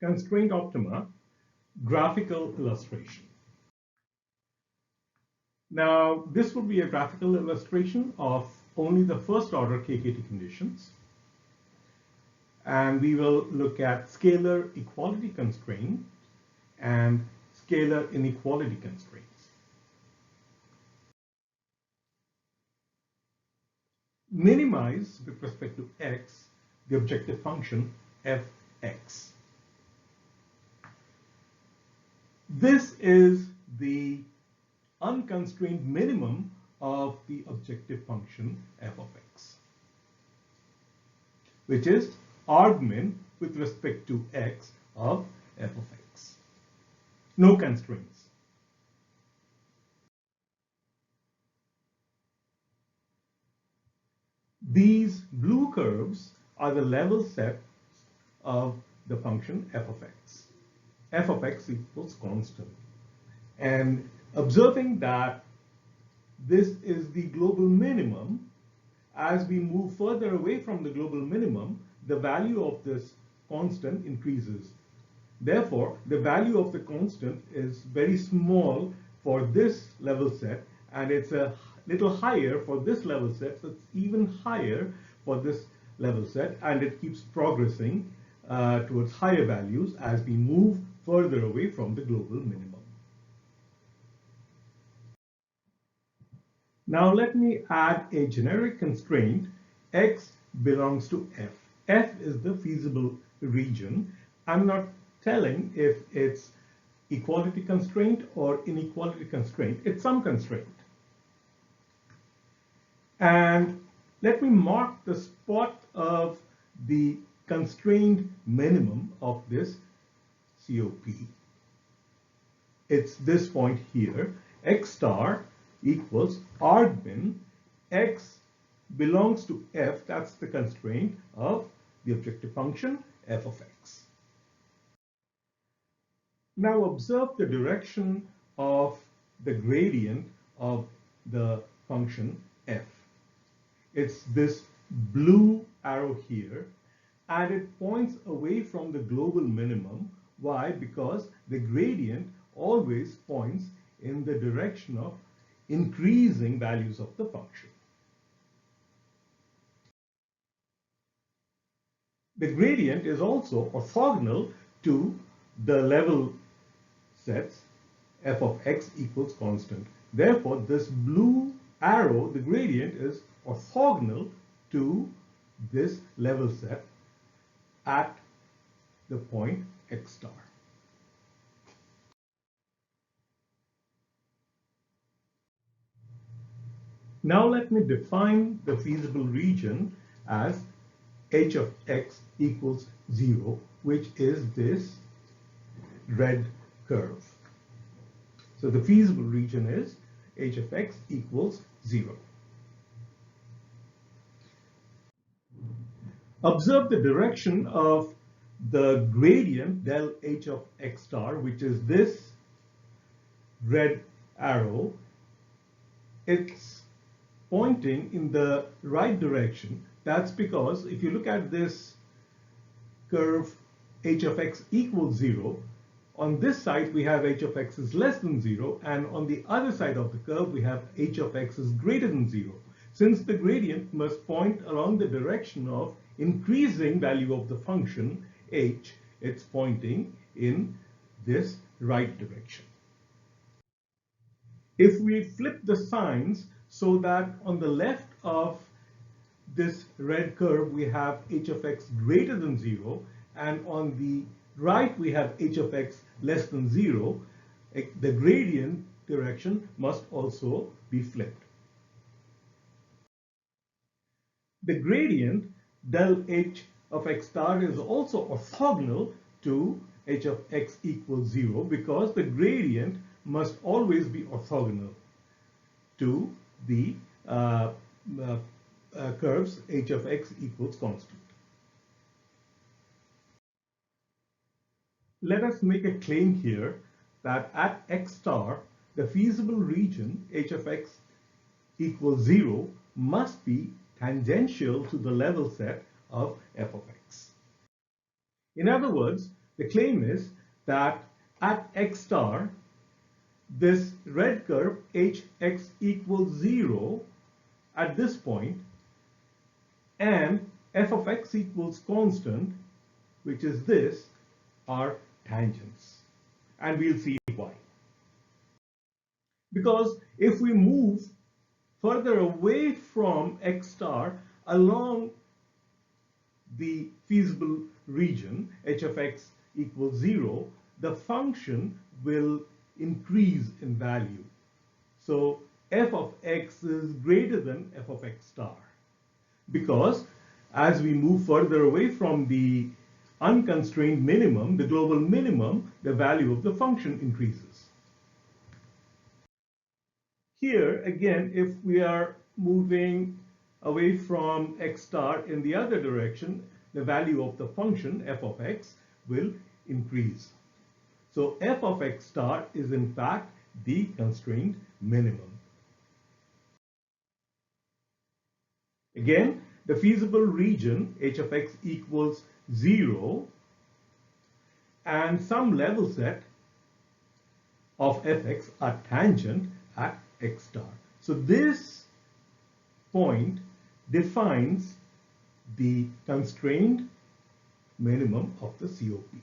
constraint optima, graphical illustration. Now, this would be a graphical illustration of only the first order KKT conditions. And we will look at scalar equality constraint and scalar inequality constraints. Minimize with respect to x the objective function fx. This is the unconstrained minimum of the objective function f of x, which is argmin with respect to x of f of x. No constraints. These blue curves are the level sets of the function f of x. F of x equals constant. And observing that this is the global minimum, as we move further away from the global minimum, the value of this constant increases. Therefore, the value of the constant is very small for this level set, and it's a little higher for this level set, so it's even higher for this level set, and it keeps progressing towards higher values as we move further away from the global minimum. Now let me add a generic constraint. X belongs to F. F is the feasible region. I'm not telling if it's equality constraint or inequality constraint. It's some constraint. And let me mark the spot of the constrained minimum of this COP. It's this point here. X star equals argmin. X belongs to F. That's the constraint of the objective function f of x. Now observe the direction of the gradient of the function f. It's this blue arrow here, and it points away from the global minimum. Why? Because the gradient always points in the direction of increasing values of the function. The gradient is also orthogonal to the level sets f of x equals constant. Therefore, this blue arrow, the gradient, is orthogonal to this level set at the point x star. Now let me define the feasible region as h of x equals 0, which is this red curve. So the feasible region is h of x equals 0. Observe the direction of the gradient del h of x star, which is this red arrow. It's pointing in the right direction. That's because if you look at this curve h of x equals 0, on this side we have h of x is less than 0, and on the other side of the curve we have h of x is greater than 0. Since the gradient must point along the direction of increasing value of the function h, it's pointing in this right direction. If we flip the signs so that on the left of this red curve we have h of x greater than 0, and on the right we have h of x less than 0, the gradient direction must also be flipped. The gradient del h of x star is also orthogonal to h of x equals 0, because the gradient must always be orthogonal to the curves h of x equals constant. Let us make a claim here that at x star, the feasible region h of x equals 0 must be tangential to the level set of f of x. In other words, The claim is that at x star, this red curve hx equals 0 at this point, and f of x equals constant, which is this, are tangents. And we'll see why. Because if we move further away from x star along the feasible region, h of x equals 0, the function will increase in value. So f of x is greater than f of x star, because as we move further away from the unconstrained minimum, the global minimum, the value of the function increases. Here again, if we are moving away from x star in the other direction, the value of the function f of x will increase. So f of x star is in fact the constrained minimum. Again, the feasible region h of x equals 0 and some level set of fx are tangent at x star. So this point defines the constrained minimum of the COP.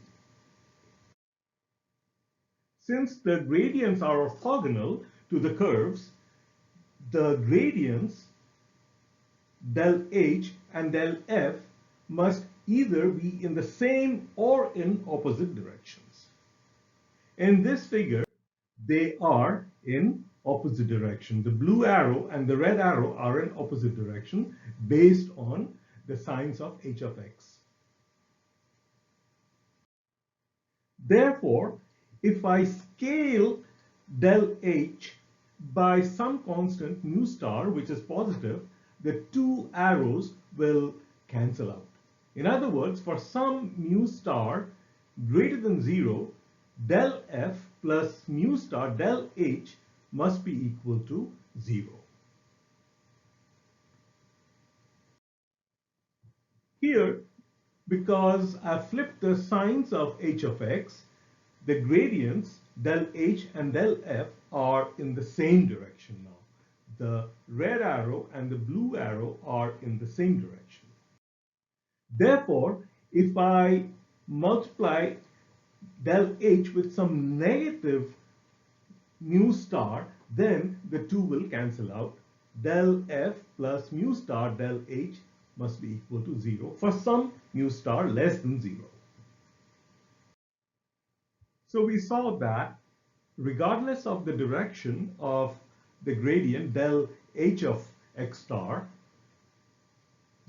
Since the gradients are orthogonal to the curves, the gradients del H and del F must either be in the same or in opposite directions. In this figure, they are in opposite direction. The blue arrow and the red arrow are in opposite direction based on the signs of h of x. Therefore, if I scale del H by some constant mu star, which is positive, the two arrows will cancel out. In other words, for some mu star greater than 0, del F plus mu star del H must be equal to 0. Here, because I flipped the signs of h of x, the gradients del H and del F are in the same direction now. The red arrow and the blue arrow are in the same direction. Therefore, if I multiply del H with some negative mu star, then the two will cancel out. Del F plus mu star del H must be equal to 0 for some mu star less than 0. So we saw that regardless of the direction of the gradient del H of x star,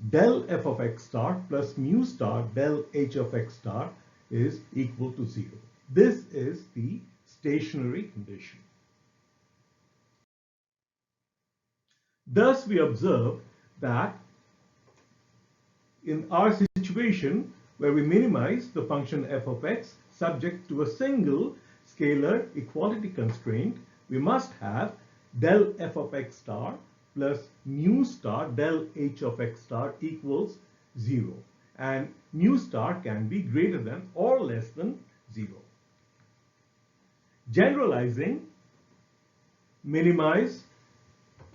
del F of x star plus mu star del H of x star is equal to 0. This is the stationary condition. Thus, we observe that in our situation where we minimize the function f of x subject to a single scalar equality constraint, we must have del f of x star plus mu star del h of x star equals 0. And mu star can be greater than or less than 0. Generalizing, minimize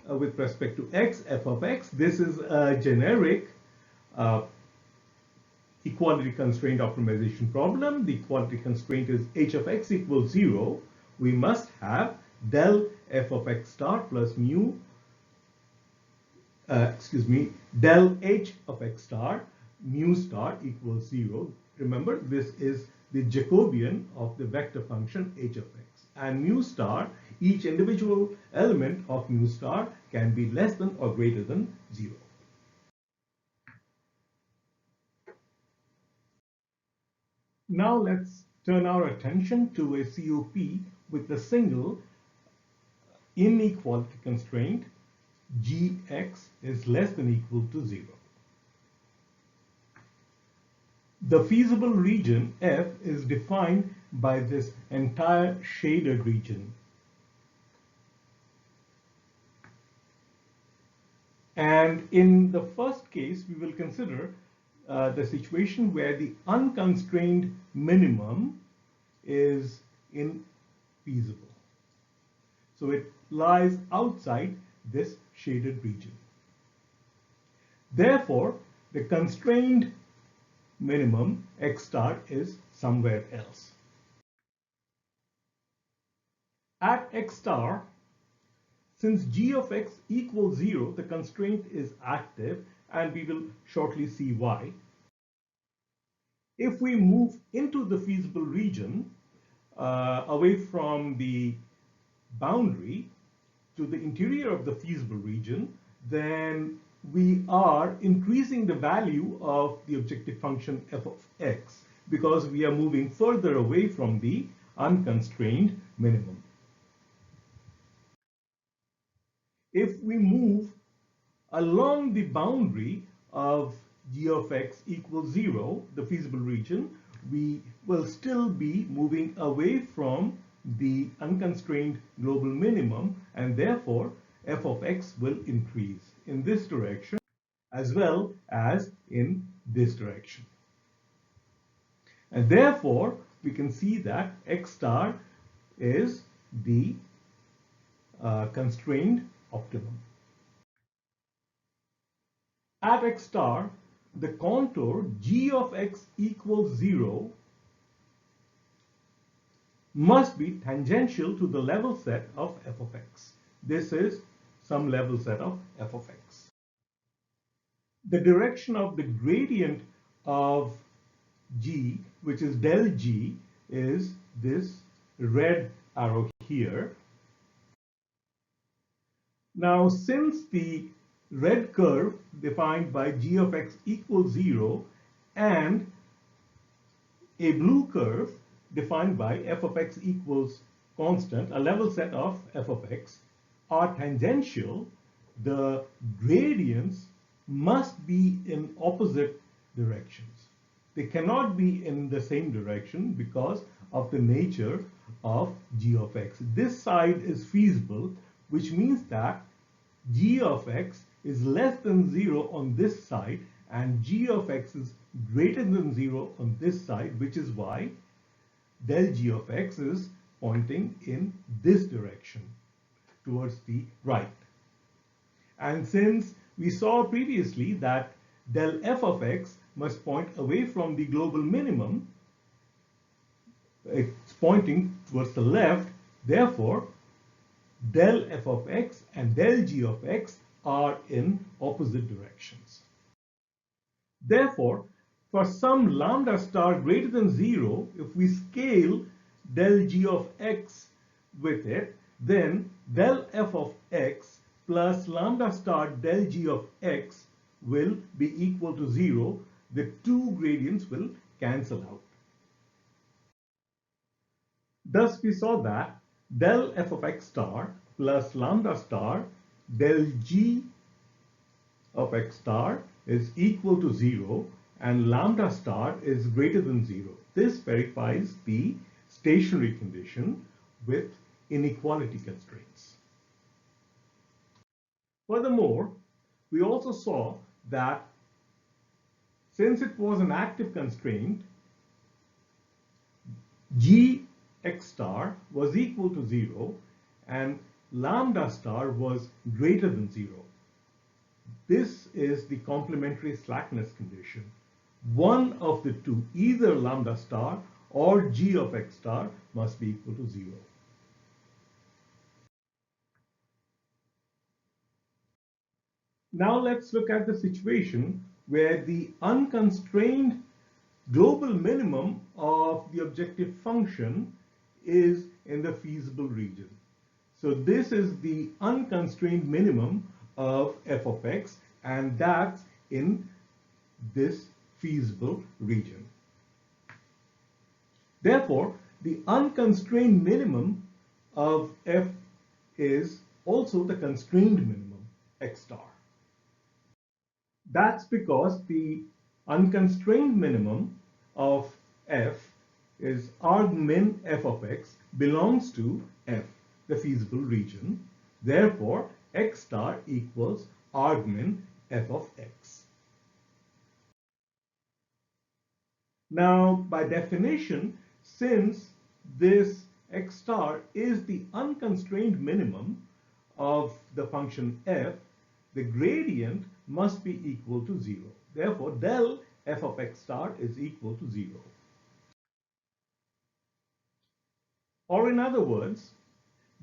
with respect to x, f of x. This is a generic equality constraint optimization problem. The equality constraint is h of x equals 0. We must have del f of x star plus del h of x star mu star equals 0. Remember, this is the Jacobian of the vector function h of x. And mu star, each individual element of mu star can be less than or greater than 0. Now let's turn our attention to a COP with a single inequality constraint. Gx is less than or equal to 0. The feasible region F is defined by this entire shaded region. And in the first case, we will consider the situation where the unconstrained minimum is infeasible. So it lies outside this shaded region. Therefore, the constrained minimum x star is somewhere else. At x star, since g of x equals 0, the constraint is active, and we will shortly see why. If we move into the feasible region, away from the boundary to the interior of the feasible region, then we are increasing the value of the objective function f of x because we are moving further away from the unconstrained minimum. If we move along the boundary of g of x equals 0, the feasible region, we will still be moving away from the unconstrained global minimum, and therefore f of x will increase in this direction as well as in this direction. And therefore, we can see that x star is the constrained optimum. At x star, the contour g of x equals 0 must be tangential to the level set of f of x. This is some level set of f of x. The direction of the gradient of g, which is del g, is this red arrow here. Now, since the red curve defined by g of x equals 0 and a blue curve defined by f of x equals constant, a level set of f of x, are tangential, the gradients must be in opposite directions. They cannot be in the same direction because of the nature of g of x. This side is feasible, which means that g of x is less than 0 on this side and g of x is greater than 0 on this side, which is why del g of x is pointing in this direction towards the right. And since we saw previously that del f of x must point away from the global minimum, it's pointing towards the left, therefore del f of x and del g of x are in opposite directions. Therefore, for some lambda star greater than 0, if we scale del g of x with it, then del f of x plus lambda star del g of x will be equal to 0. The two gradients will cancel out. Thus, we saw that del f of x star plus lambda star del g of x star is equal to 0 and lambda star is greater than 0. This verifies the stationary condition with inequality constraints. Furthermore, we also saw that since it was an active constraint, g x star was equal to 0 and lambda star was greater than 0. This is the complementary slackness condition. One of the two, either lambda star or g of x star, must be equal to 0. Now let's look at the situation where the unconstrained global minimum of the objective function is in the feasible region. So this is the unconstrained minimum of f of x, and that's in this feasible region. Therefore, the unconstrained minimum of f is also the constrained minimum, x star. That's because the unconstrained minimum of f is arg min f of x belongs to f, the feasible region. Therefore, x star equals arg min f of x. Now, by definition, since this x star is the unconstrained minimum of the function f, the gradient must be equal to 0. Therefore, del f of x star is equal to 0. Or in other words,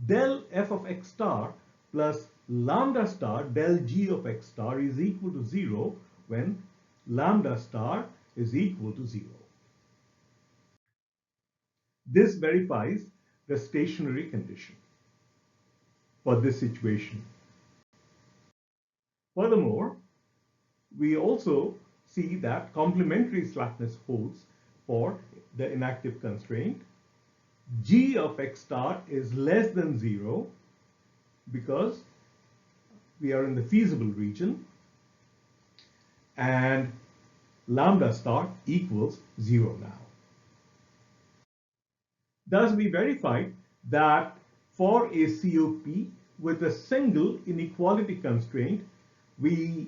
del f of x star plus lambda star del g of x star is equal to 0 when lambda star is equal to 0. This verifies the stationary condition for this situation. Furthermore, we also see that complementary slackness holds for the inactive constraint. G of x star is less than 0 because we are in the feasible region, and lambda star equals 0 now. Thus, we verified that for a COP with a single inequality constraint, we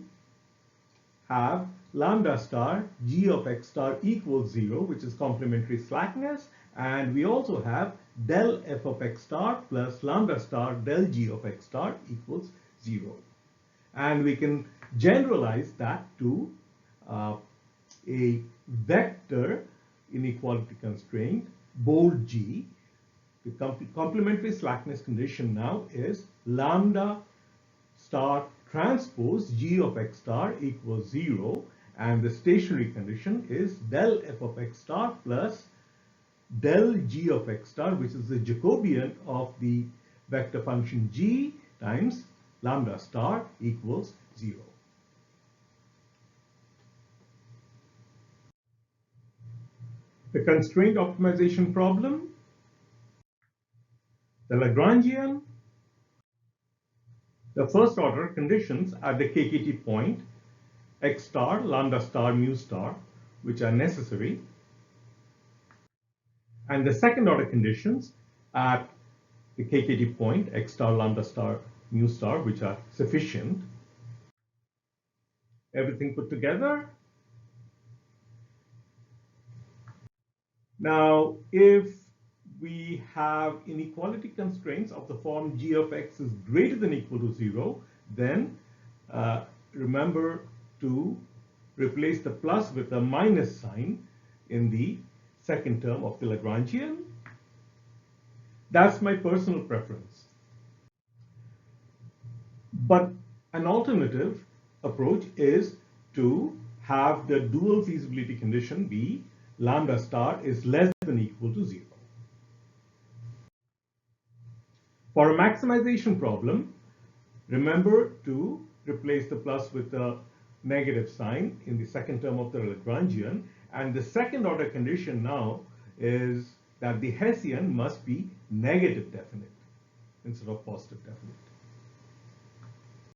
have lambda star g of x star equals 0, which is complementary slackness, and we also have del f of x star plus lambda star del g of x star equals 0. And we can generalize that to a vector inequality constraint, bold G. The complementary slackness condition now is lambda star transpose g of x star equals 0, and the stationary condition is del f of x star plus del g of x star, which is the Jacobian of the vector function g times lambda star equals 0. The constraint optimization problem, the Lagrangian, the first order conditions at the KKT point, x star, lambda star, mu star, which are necessary, and the second order conditions at the KKT point, x star, lambda star, mu star, which are sufficient. Everything put together. Now, if we have inequality constraints of the form g of x is greater than or equal to 0, then remember to replace the plus with a minus sign in the second term of the Lagrangian. That's my personal preference. But an alternative approach is to have the dual feasibility condition be lambda star is less than or equal to 0. For a maximization problem, remember to replace the plus with a negative sign in the second term of the Lagrangian, and the second order condition now is that the Hessian must be negative definite instead of positive definite.